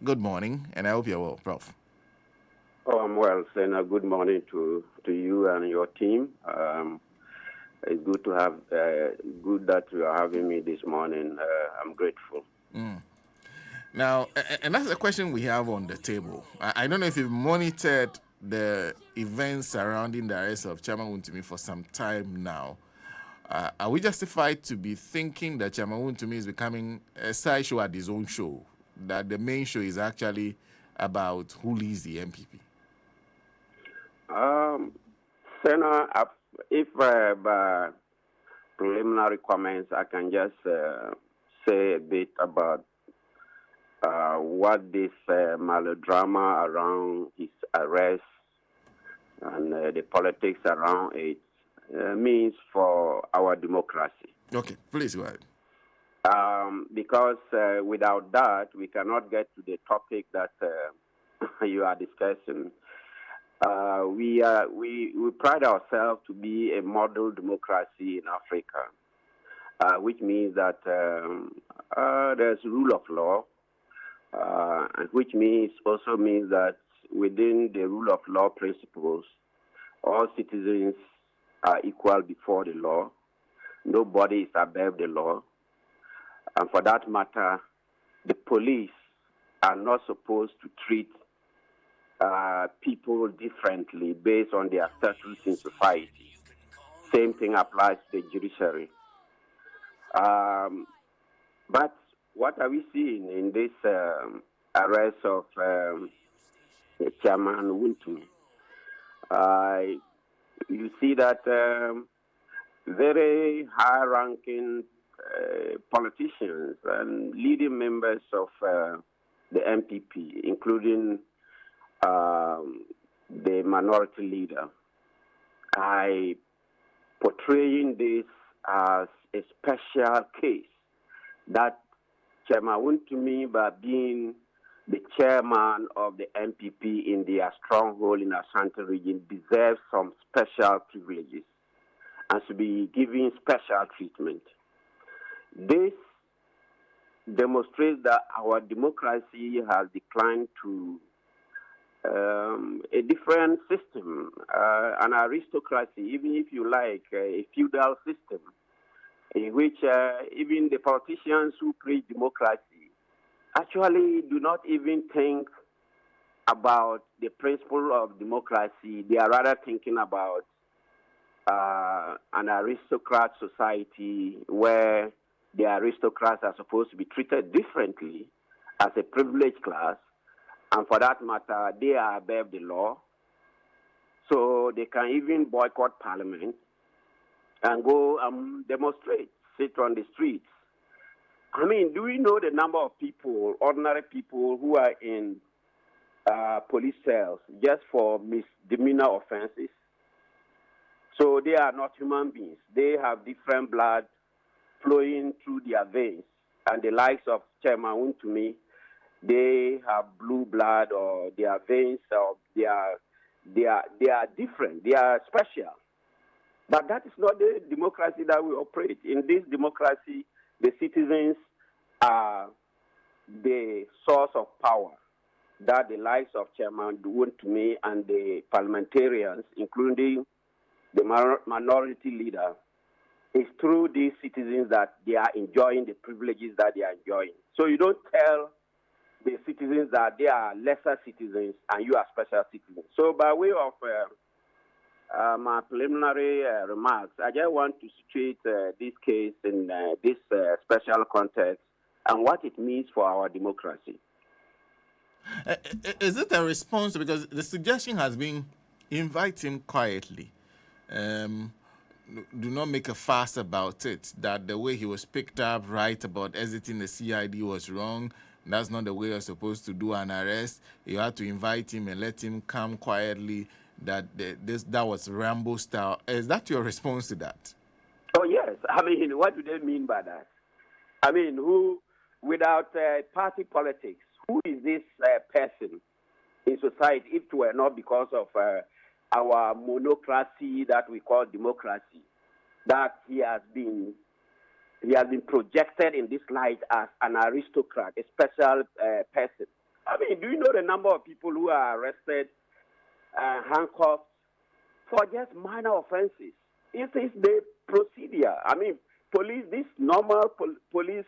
Good morning, and I hope you're well, Prof. Oh, I'm well, Senna. Good morning to you and your team. It's good to have, good that you are having me this morning. I'm grateful. Now, and that's the question we have on the table. I don't know if you've monitored the events surrounding the arrest of Chairman Wontumi for some time now. Are we justified to be thinking that Chairman Wontumi is becoming a sideshow at his own show? That the main show is actually about who leads the MPP? Um, Senna, if by preliminary comments, I can just say a bit about what this melodrama around his arrest and the politics around it means for our democracy. Okay, please go ahead. Because without that, we cannot get to the topic that you are discussing. We pride ourselves to be a model democracy in Africa, which means that there's rule of law, and which also means that within the rule of law principles, all citizens are equal before the law. Nobody is above the law. And for that matter, the police are not supposed to treat people differently based on their status in society. Same thing applies to the judiciary. But what are we seeing in this arrest of Chairman Wontumi? You see that very high-ranking politicians and leading members of the MPP, including the minority leader, are portraying this as a special case that Chairman Wontumi, by being the chairman of the MPP in their stronghold in Ashanti region, deserves some special privileges and should be given special treatment. This demonstrates that our democracy has declined to a different system, an aristocracy, even if you like, a feudal system, in which even the politicians who preach democracy actually do not even think about the principle of democracy. They are rather thinking about an aristocrat society where the aristocrats are supposed to be treated differently as a privileged class, and for that matter, they are above the law, so they can even boycott parliament and go demonstrate, sit on the streets. I mean, do we know the number of people, ordinary people, who are in police cells just for misdemeanor offenses? So they are not human beings. They have different blood flowing through their veins. And the likes of Chairman Wontumi, they have blue blood, or their veins, or they are different. They are special. But that is not the democracy that we operate. In this democracy, the citizens are the source of power that the likes of Chairman Wontumi and the parliamentarians, including the minority leader, is through these citizens that they are enjoying the privileges that they are enjoying. So you don't tell the citizens that they are lesser citizens and you are special citizens. So by way of my preliminary remarks, I just want to situate this case in this special context and what it means for our democracy. Is it a response? Because the suggestion has been invite him quietly. Do not make a fuss about it, that the way he was picked up right about exiting the CID was wrong. That's not the way you're supposed to do an arrest. You have to invite him and let him come quietly. That was Rambo style. Is that your response to that? Oh, yes. I mean, what do they mean by that? I mean, without party politics, who is this person in society if it were not because of our monocracy that we call democracy, that he has been projected in this light as an aristocrat, a special person, I mean, do you know the number of people who are arrested and handcuffed for just minor offenses? It is the procedure. I mean, police, this normal police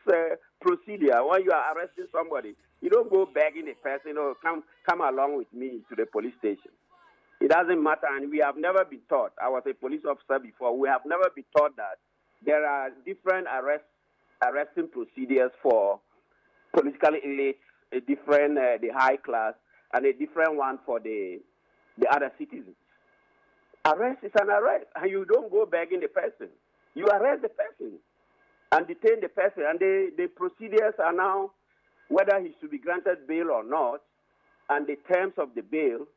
procedure, when you are arresting somebody, you don't go begging the person, or come along with me to the police station. It doesn't matter, and we have never been taught. I was a police officer before. We have never been taught that there are different arresting procedures for political elites, a different, the high class, and a different one for the other citizens. Arrest is an arrest, and you don't go begging the person. You arrest the person and detain the person, and the procedures are now whether he should be granted bail or not, and the terms of the bail.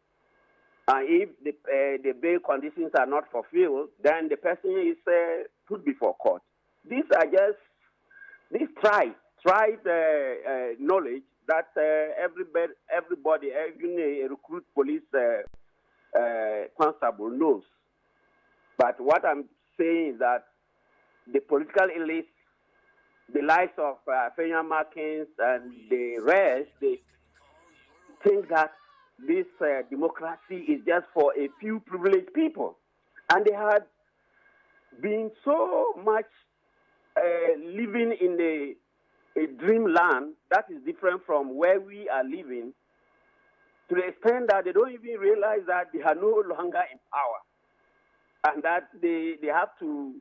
If the bail conditions are not fulfilled, then the person is put before court. These are just this tried knowledge that everybody, even a recruit police constable knows. But what I'm saying is that the political elites, the likes of Fenya Markins and the rest, they think that this democracy is just for a few privileged people. And they had been so much living in a dreamland that is different from where we are living, to the extent that they don't even realize that they are no longer in power and that they have to,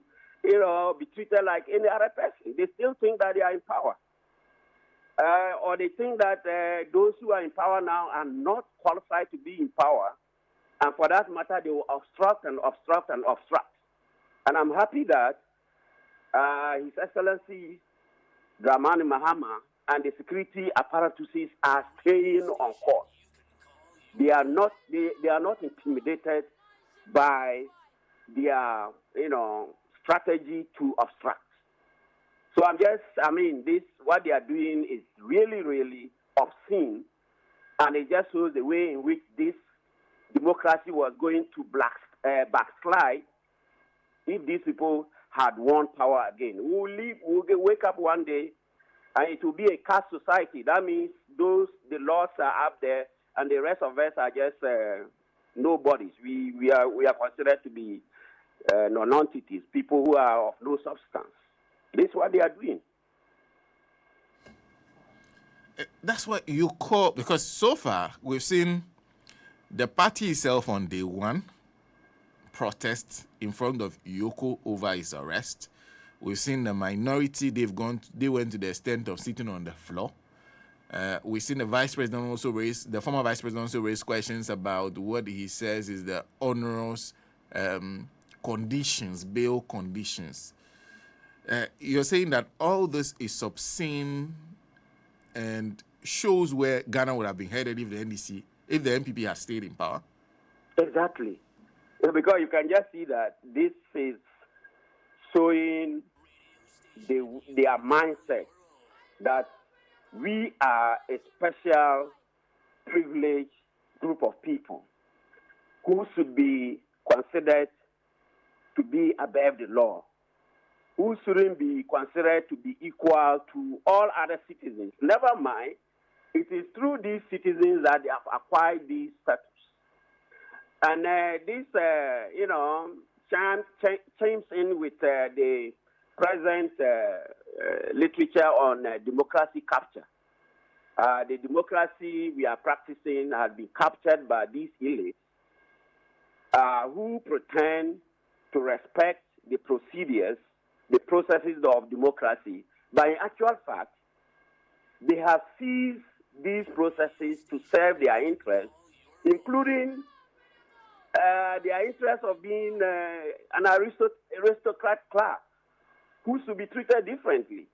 be treated like any other person. They still think that they are in power. Or they think that those who are in power now are not qualified to be in power. And for that matter, they will obstruct and obstruct and obstruct. And I'm happy that His Excellency Dramani Mahama and the security apparatuses are staying on course. They are not intimidated by their strategy to obstruct. So what they are doing is really, really obscene, and it just shows the way in which this democracy was going to backslide if these people had won power again. We'll wake up one day, and it will be a caste society. That means the laws are up there, and the rest of us are just nobodies. We are considered to be non-entities, people who are of no substance. This is what they are doing. That's what you call, because so far we've seen the party itself on day one protest in front of Yoko over his arrest. We've seen the minority, they went to the extent of sitting on the floor. We've seen the former vice president also raise questions about what he says is the onerous conditions, bail conditions. You're saying that all this is obscene and shows where Ghana would have been headed if the NPP had stayed in power? Exactly. Because you can just see that this is showing their mindset that we are a special, privileged group of people who should be considered to be above the law, who shouldn't be considered to be equal to all other citizens. Never mind, it is through these citizens that they have acquired these status. And this, chimes in with the present literature on democracy capture. The democracy we are practicing has been captured by these elites who pretend to respect the procedures, the processes of democracy, but in actual fact, they have seized these processes to serve their interests, including their interest of being an aristocrat class who should be treated differently,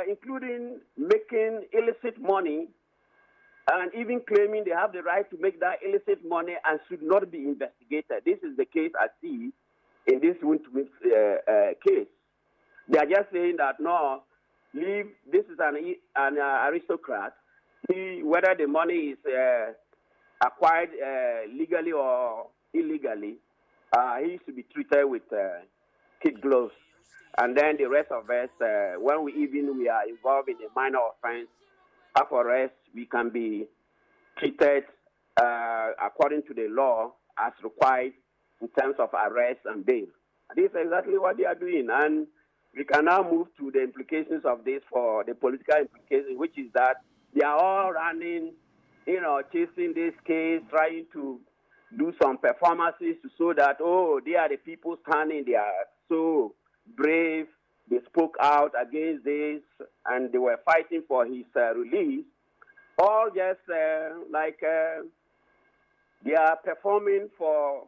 including making illicit money and even claiming they have the right to make that illicit money and should not be investigated. This is the case I see in this Wontumis case. They are just saying that, no, this is an aristocrat. Whether the money is acquired legally or illegally, he should be treated with kid gloves. And then the rest of us, when we are involved in a minor offense, up arrest, we can be treated according to the law as required in terms of arrest and bail. This is exactly what they are doing. And we can now move to the implications of this for the political implications, which is that they are all running, chasing this case, trying to do some performances to show that, they are the people standing, they are so brave, they spoke out against this, and they were fighting for his release. All just they are performing for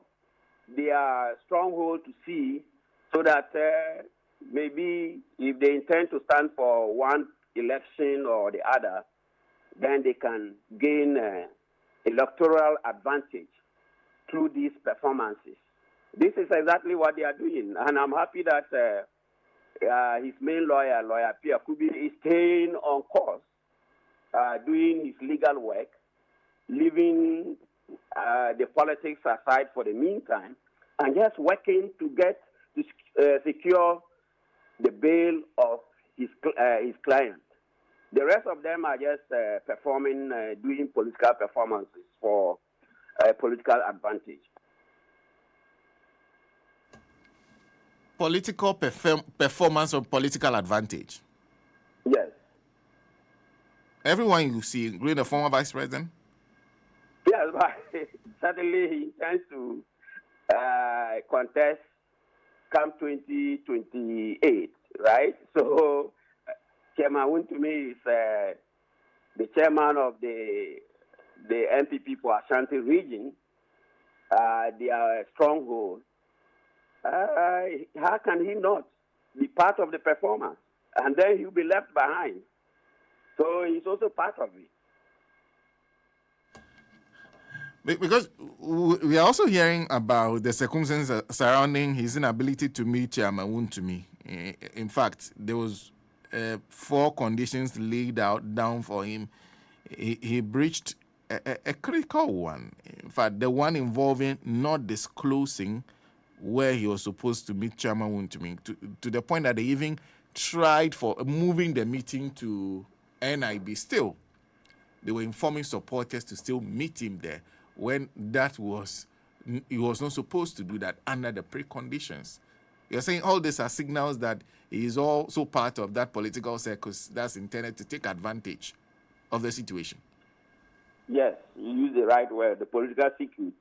their stronghold to see, so that maybe if they intend to stand for one election or the other, then they can gain electoral advantage through these performances. This is exactly what they are doing, and I'm happy that his main lawyer, Lawyer Pierre Kubi, is staying on course, doing his legal work, leaving the politics aside for the meantime, and just working to get to secure the bail of his client. The rest of them are just performing, doing political performances for political advantage. Political performance or political advantage? Yes. Everyone you see, including the former vice president? Yes, but certainly he intends to contest come 2028, right? So Chairman Wontumis is the chairman of the MPP for Ashanti region, their stronghold. How can he not be part of the performance? And then he'll be left behind. So he's also part of it. Because we are also hearing about the circumstances surrounding his inability to meet Chairman Wontumi. In fact, there was 4 conditions laid down for him. He breached a critical one. In fact, the one involving not disclosing where he was supposed to meet Chairman Wontumi, to the point that they even tried for moving the meeting to NIB. Still, they were informing supporters to still meet him there, when he was not supposed to do that under the preconditions. You're saying all these are signals that he is also part of that political circus that's intended to take advantage of the situation. Yes, you use the right word, the political secret.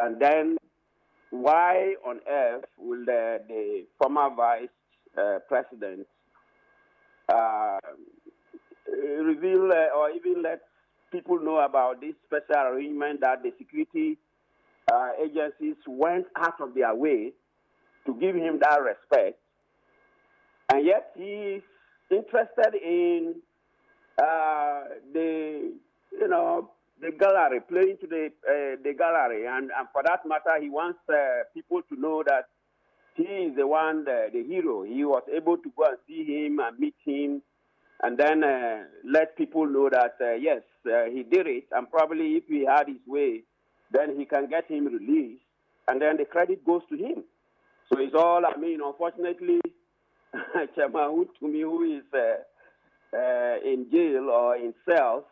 And then why on earth will the former vice president reveal or even let people know about this special arrangement that the security agencies went out of their way to give him that respect, and yet he's interested in the gallery, playing to the gallery, and for that matter, he wants people to know that he is the one, the hero. He was able to go and see him and meet him, and then let people know that, yes, he did it, and probably if he had his way, then he can get him released, and then the credit goes to him. So it's all, unfortunately, Chairman Wontumi, who is in jail or in cells,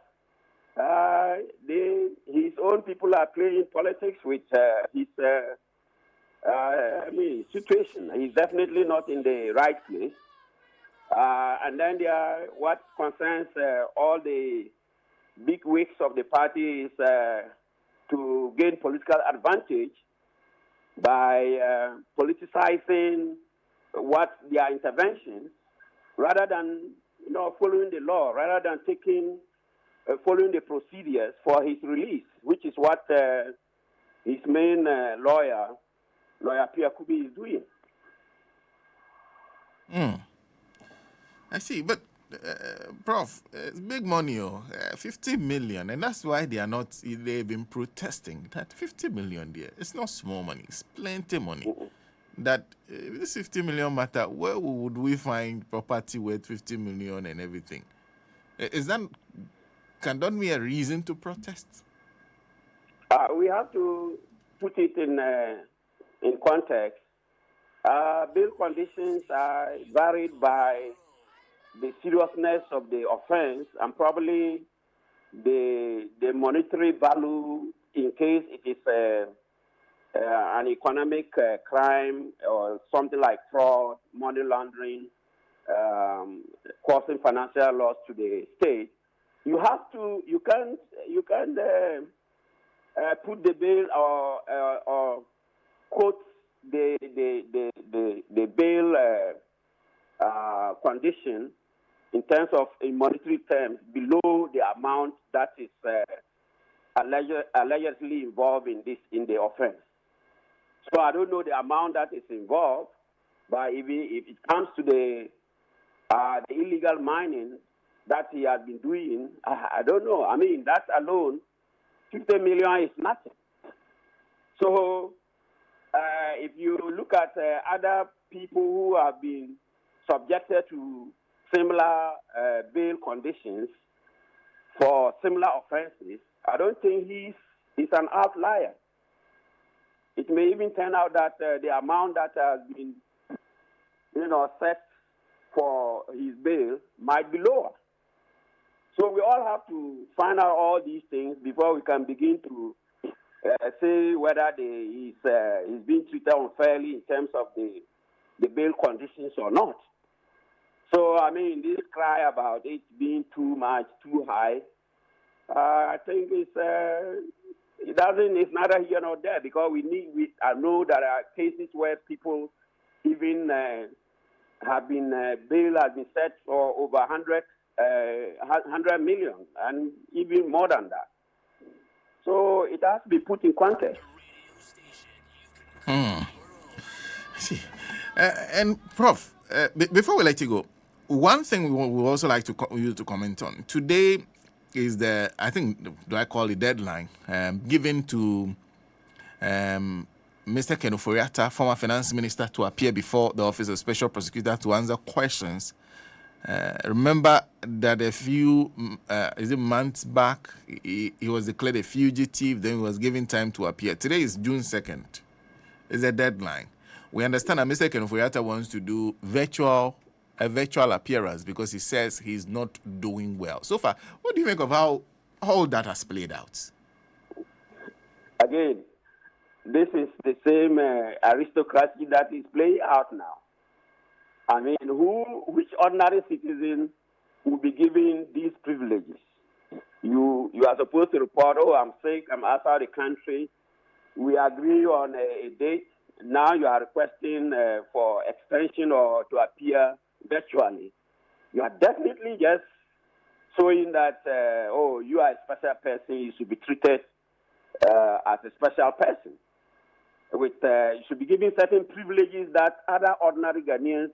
his own people are playing politics with his situation. He's definitely not in the right place. And then what concerns all the big wigs of the party is to gain political advantage by politicizing what their interventions, rather than following the law, rather than following the procedures for his release, which is what his main lawyer Pierre Kubi, is doing. I see, but Prof, it's big money, 50 million, and that's why they've been protesting. That 50 million there, it's not small money, it's plenty money. That this 50 million matter, where would we find property worth 50 million and everything? Can that be a reason to protest? We have to put it in context. Bail conditions are varied by the seriousness of the offense and probably the monetary value in case it is an economic crime or something like fraud, money laundering, causing financial loss to the state. You can't put the bail or quote the bail condition in terms of in monetary terms below the amount that is allegedly involved in the offense. So I don't know the amount that is involved, but if it comes to the illegal mining that he has been doing, I don't know. I mean, that alone, 50 million is nothing. So if you look at other people who have been subjected to similar bail conditions for similar offenses, I don't think he's an outlier. It may even turn out that the amount that has been, set for his bail might be lower. So we all have to find out all these things before we can begin to say whether he's being treated unfairly in terms of the bail conditions or not. So, I mean, this cry about it being too much, too high, I think it's neither here nor there, because I know there are cases where people even have been, bail has been set for over 100 million and even more than that. So it has to be put in context. See, and Prof, before we let you go, one thing we would also like you to comment on today is do I call it deadline given to Mr. Ken Ofori-Atta, former finance minister, to appear before the office of special prosecutor to answer questions. Remember that a few months back he was declared a fugitive, then he was given time to appear. Today is June 2nd. It's a deadline. We understand that Mr. Ken Ofori-Atta wants to do a virtual appearance because he says he's not doing well. So far, what do you make of how all that has played out? Again, this is the same aristocracy that is playing out now. I mean, which ordinary citizen will be given these privileges? You are supposed to report, I'm sick, I'm outside the country. We agree on a date. Now you are requesting for extension or to appear virtually. You are definitely just showing that, you are a special person, you should be treated as a special person. You should be given certain privileges that other ordinary Ghanaians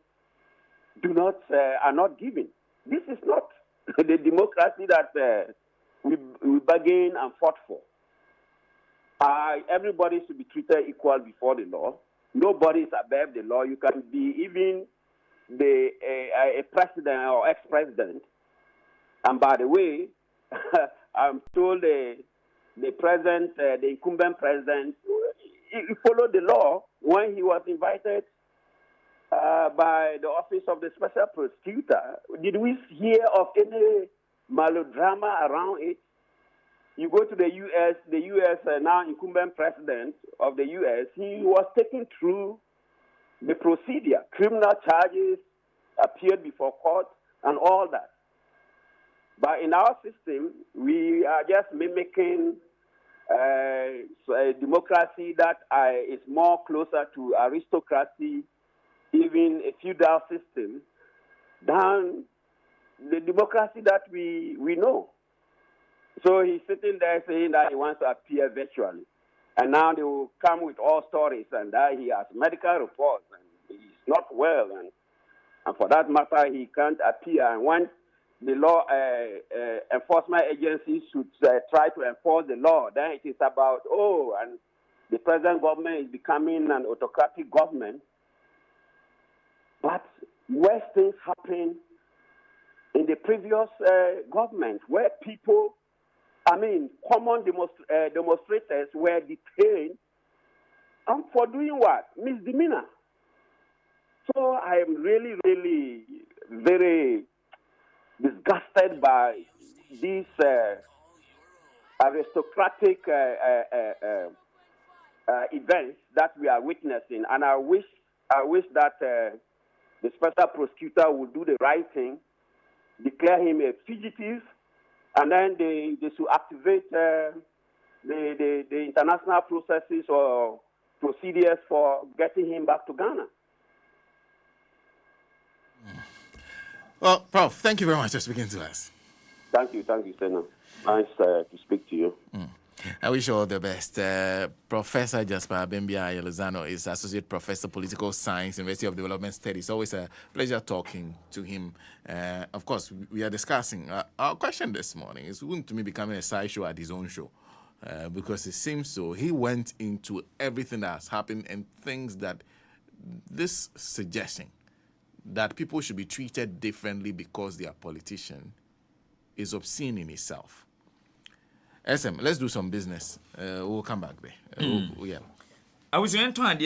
are not given. This is not the democracy that we bargained and fought for. Everybody should be treated equal before the law. Nobody is above the law. You can be even a president or ex-president. And by the way, I'm told the incumbent president, he followed the law when he was invited by the office of the special prosecutor. Did we hear of any melodrama around it? You go to the U.S. Now incumbent president of the U.S., he was taken through the procedure, criminal charges, appeared before court, and all that. But in our system, we are just mimicking a democracy that is more closer to aristocracy, even a feudal system, than the democracy that we know. So he's sitting there saying that he wants to appear virtually. And now they will come with all stories and that he has medical reports and he's not well. And for that matter, he can't appear. And when the law enforcement agencies should try to enforce the law, then it is about, and the present government is becoming an autocratic government. But worse things happen in the previous government where people, common demonstrators were detained for doing what? Misdemeanor. So I am really, really very disgusted by these aristocratic events that we are witnessing, and I wish that the special prosecutor would do the right thing, declare him a fugitive, and then they should activate the international processes or procedures for getting him back to Ghana. Well, Prof, thank you very much for speaking to us. Thank you, Senna. Nice to speak to you. I wish you all the best. Professor Jasper Bembia Lozano is Associate Professor Political Science, University of Development Studies. Always a pleasure talking to him. Of course, we are discussing. Our question this morning is Wontumi becoming a sideshow at his own show? Because it seems so. He went into everything that has happened and thinks that this suggestion that people should be treated differently because they are politicians is obscene in itself. SM, let's do some business. We'll come back there. Yeah. I was going to add,